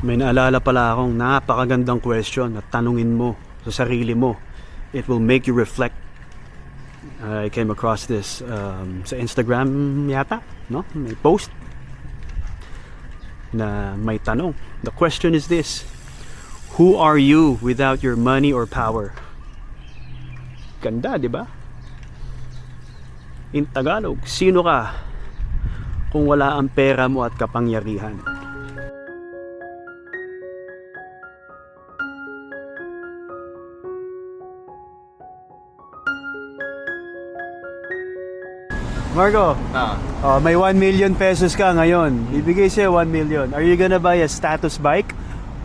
May naalala pala akong napakagandang question na tanungin mo sa sarili mo. It will make you reflect. I came across this sa Instagram yata, no? May post na may tanong. The question is this: who are you without your money or power? Ganda, di ba? In Tagalog, sino ka kung wala ang pera mo at kapangyarihan? Marco, may 1 million pesos ka ngayon. Bibigay sa'yo 1 million. Are you gonna buy a status bike?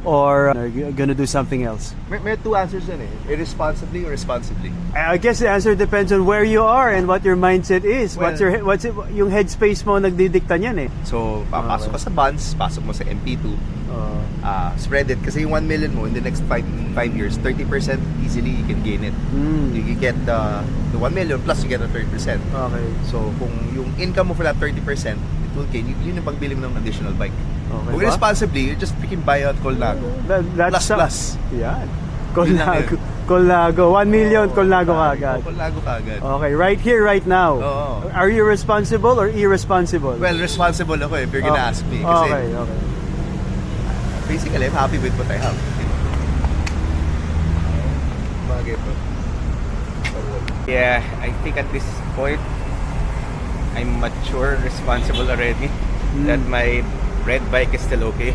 Or are you gonna do something else? May two answers yan eh. Irresponsibly or responsibly. I guess the answer depends on where you are and what your mindset is. Well, Yung headspace mo nagdidikta niyan eh. So, papasok ka sa bonds, pasok mo sa MP2, spread it. Kasi yung 1 million mo, in the next 5 years, 30% easily you can gain it. You get the 1 million plus you get a 30%. Okay. So, kung yung income mo for that 30%, it will gain. Yun yung pagbili mo ng additional bike. Okay Kung ba? responsibly, you just freaking buy out Colnago. Plus. Yan. Colnago. 1 million, Colnago ka agad. Colnago ka agad. Okay, right here, right now. Oo. Are you responsible or irresponsible? Well, responsible ako if you're gonna ask me. Kasi Okay. basically, I'm happy with what I have. Bagay po. Yeah, I think at this point, I'm mature, responsible already. That my red bike is still okay.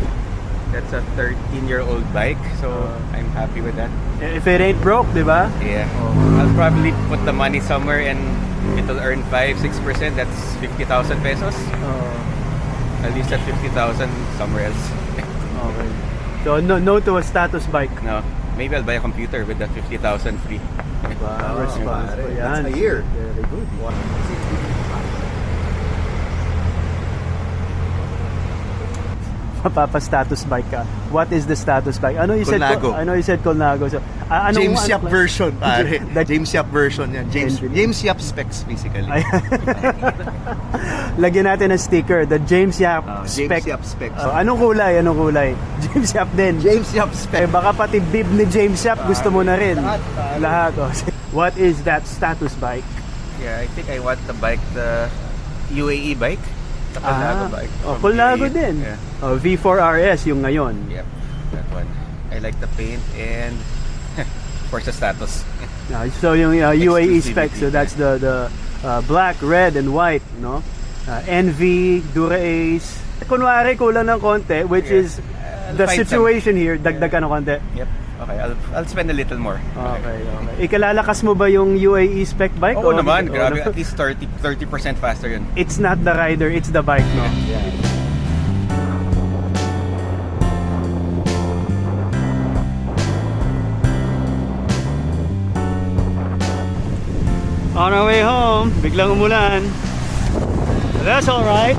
That's a 13-year-old bike, so I'm happy with that. If it ain't broke, di ba? Yeah, I'll probably put the money somewhere and it'll earn 5-6%. That's 50,000 pesos. I'll use that 50,000 somewhere else. Okay. So no to a status bike. No, maybe I'll buy a computer with that 50,000 free. Responsible. That's Yan. a year. Very good. Mapapa-status bike ka. What is the status bike? Ano you said? Colnago. I know you said Colnago. So, James Yap version, pare. That- James Yap version yan. James Yap specs, basically. Lagyan natin ng sticker, the James Yap James spec. Yap specs. Anong kulay? James Yap din. James Yap specs. Baka pati bib ni James Yap gusto mo na rin. Lahat. What is that status bike? Yeah, I think I want the bike, the UAE bike. The Colnago bike. from Colnago UAE. din. Yeah. V4 RS yung ngayon. Yep, that one. I like the paint and of course the status. So yung UAE Exclusivity. specs, so that's the black, red, and white, no? NV, Dura-Ace. Kunwari kulang ng konti, which Yeah. is I'll the find situation here, dagdag ka ng konti. Yep. Okay, I'll spend a little more. Okay. Ikalalakas mo ba yung UAE spec bike? Oo O- naman, o- grabe. At least 30% faster yun. It's not the rider, it's the bike, no? On our way home, biglang umulan. That's all right.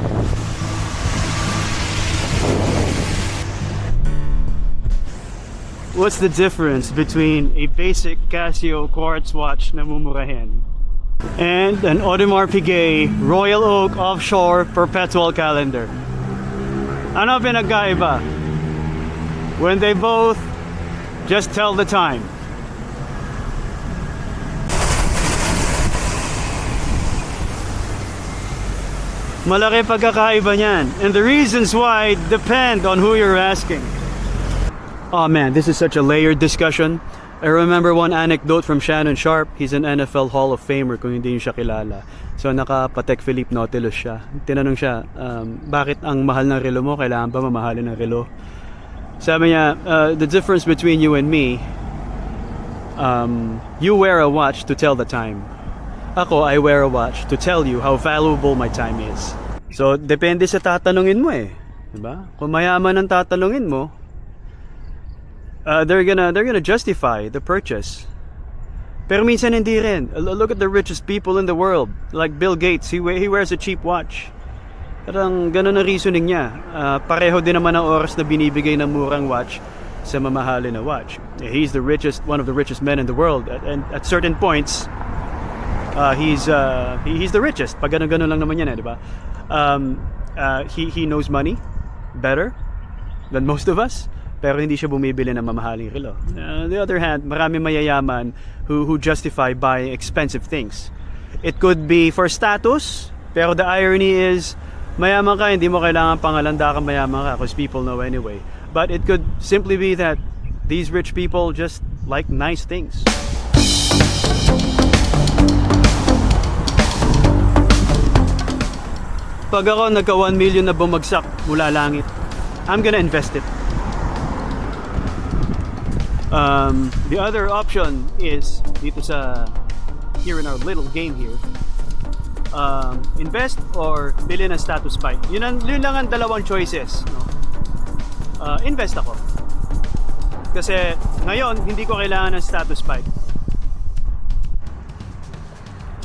What's the difference between a basic Casio quartz watch na mumurahin and an Audemars Piguet Royal Oak Offshore Perpetual Calendar? Ano pinagkaiba? When they both just tell the time. Malaki pagkakaiba niyan. And the reasons why depend on who you're asking. Oh man, this is such a layered discussion. I remember one anecdote from Shannon Sharp. He's an NFL Hall of Famer kung hindi niyo siya kilala. So naka-Patek Philippe Nautilus siya. Tinanong siya, bakit ang mahal ng relo mo? Kailangan ba mamahalin ng relo? Sabi niya, the difference between you and me, you wear a watch to tell the time. Ako, I wear a watch to tell you how valuable my time is. So, depende sa tatanungin mo eh. Diba? Kung mayaman ang tatanungin mo, they're gonna justify the purchase. Pero minsan hindi rin. Look at the richest people in the world. Like Bill Gates, he wears a cheap watch. Parang ganun ang reasoning niya. Pareho din naman ang oras na binibigay ng murang watch sa mamahalin na watch. He's one of the richest men in the world. And at certain points, he's the richest. Pag ganun lang naman yan, di ba? He knows money better. than most of us, pero hindi siya bumibili ng mamahaling relo. On the other hand, marami mayayaman who justify buying expensive things. It could be for status, pero the irony is, mayaman ka, hindi mo kailangan pangalanda ka mayaman ka because people know anyway. But it could simply be that these rich people just like nice things. Pag ako nagka 1 million na bumagsak mula langit, I'm gonna invest it. The other option is dito sa here in our little game here, invest or bili ng status bike. Yun lang ang dalawang choices, no? Invest ako kasi ngayon hindi ko kailangan ng status bike.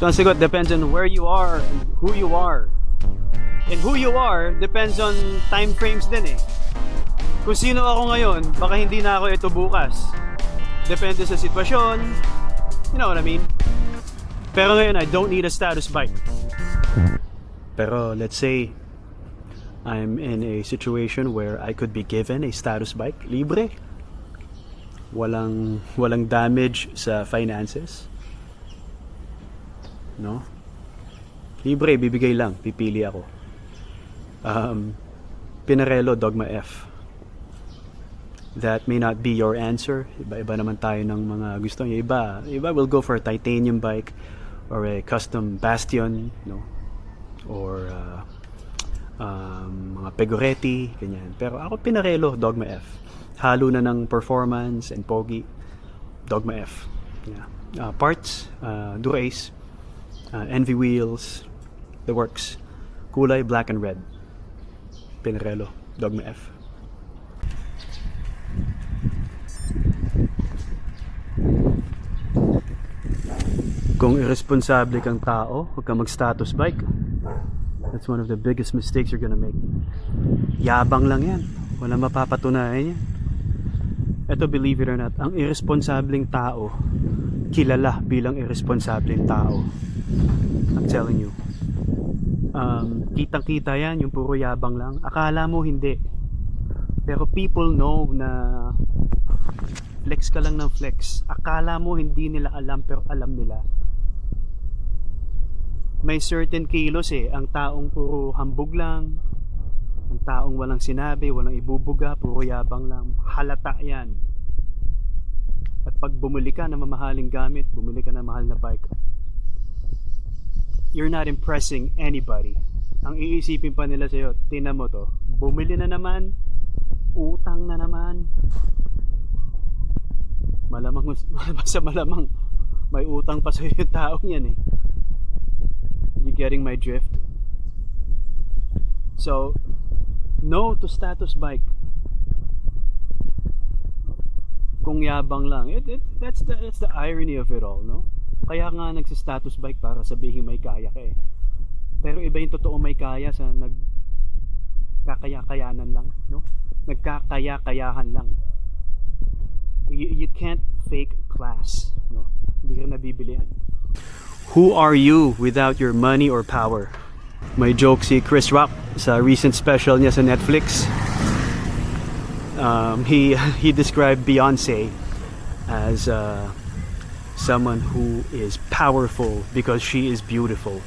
So ang sagot depends on where you are and who you are. And who you are depends on time frames din eh. Kung sino ako ngayon, baka hindi na ako ito bukas. Depende sa sitwasyon. You know what I mean? Pero ngayon, I don't need a status bike. Pero let's say I'm in a situation where I could be given a status bike, libre. Walang damage sa finances. No? Libre, bibigay lang, pipili ako. Pinarello, Dogma F. That may not be your answer. Iba-iba naman tayo ng mga gusto niya. Iba will go for a titanium bike or a custom Bastion, no? Or mga Pegoretti, ganyan. Pero ako Pinarello, Dogma F. Halo na ng performance and pogi, Dogma F. Yeah. Parts, Dura-Ace, Envy wheels, the works. Kulay black and red. Pinarello, Dogma F. Kung irresponsable kang tao, huwag kang mag-status bike. That's one of the biggest mistakes you're gonna make. Yabang lang yan. Walang mapapatunayan yan. Ito, believe it or not, ang irresponsableng tao, kilala bilang irresponsableng tao. I'm telling you. Kitang-kita yan, yung puro yabang lang. Akala mo hindi. Pero people know na flex ka lang ng flex. Akala mo hindi nila alam, pero alam nila. May certain kilos eh. Ang taong puro hambog lang, ang taong walang sinabi, walang ibubuga, puro yabang lang. Halata yan. At pag bumili ka ng mamahaling gamit, bumili ka ng mahal na bike, you're not impressing anybody. Ang iisipin pa nila sa'yo, tingnan mo to, bumili na naman, utang na naman. Malamang sa malamang may utang pa sa'yo yung taong yan eh. You getting my drift? So, no to status bike. Kung yabang lang, that's the irony of it all, no? Kaya nga nagsa-status bike para sabihin may kaya ka eh. Pero iba yung totoo may kaya sa nagkakaya-kayanan lang, no? Nagkakaya-kayahan lang. You can't fake class, no? Hindi ka nabibili yan. Who are you without your money or power? May joke si Chris Rock sa recent special niya sa Netflix. He described Beyonce as someone who is powerful because she is beautiful.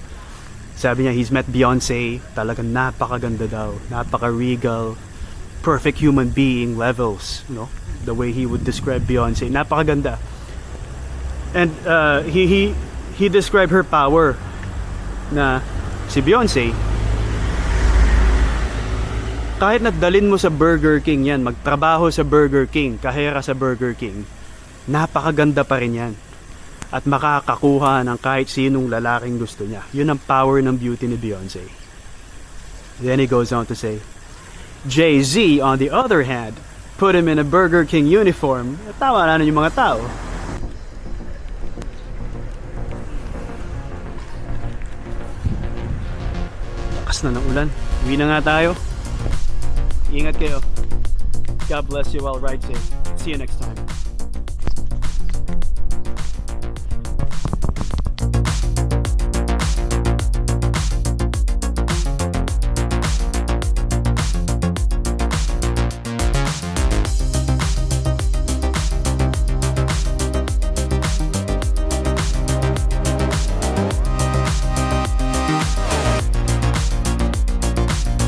Sabi niya, he's met Beyonce, talagang napakaganda daw, napaka-regal, perfect human being levels, no? The way he would describe Beyonce, napakaganda. And he described her power na si Beyonce, kahit nadalin mo sa Burger King yan, magtrabaho sa Burger King, kahera sa Burger King, napakaganda pa rin yan. At makakakuha ng kahit sinong lalaking gusto niya. Yun ang power ng beauty ni Beyonce. Then he goes on to say, Jay-Z, on the other hand, put him in a Burger King uniform. Tawa na yung mga tao. Lakas na ng ulan. Uwi na nga tayo. Ingat kayo. God bless you all. Ride safe. See you next time.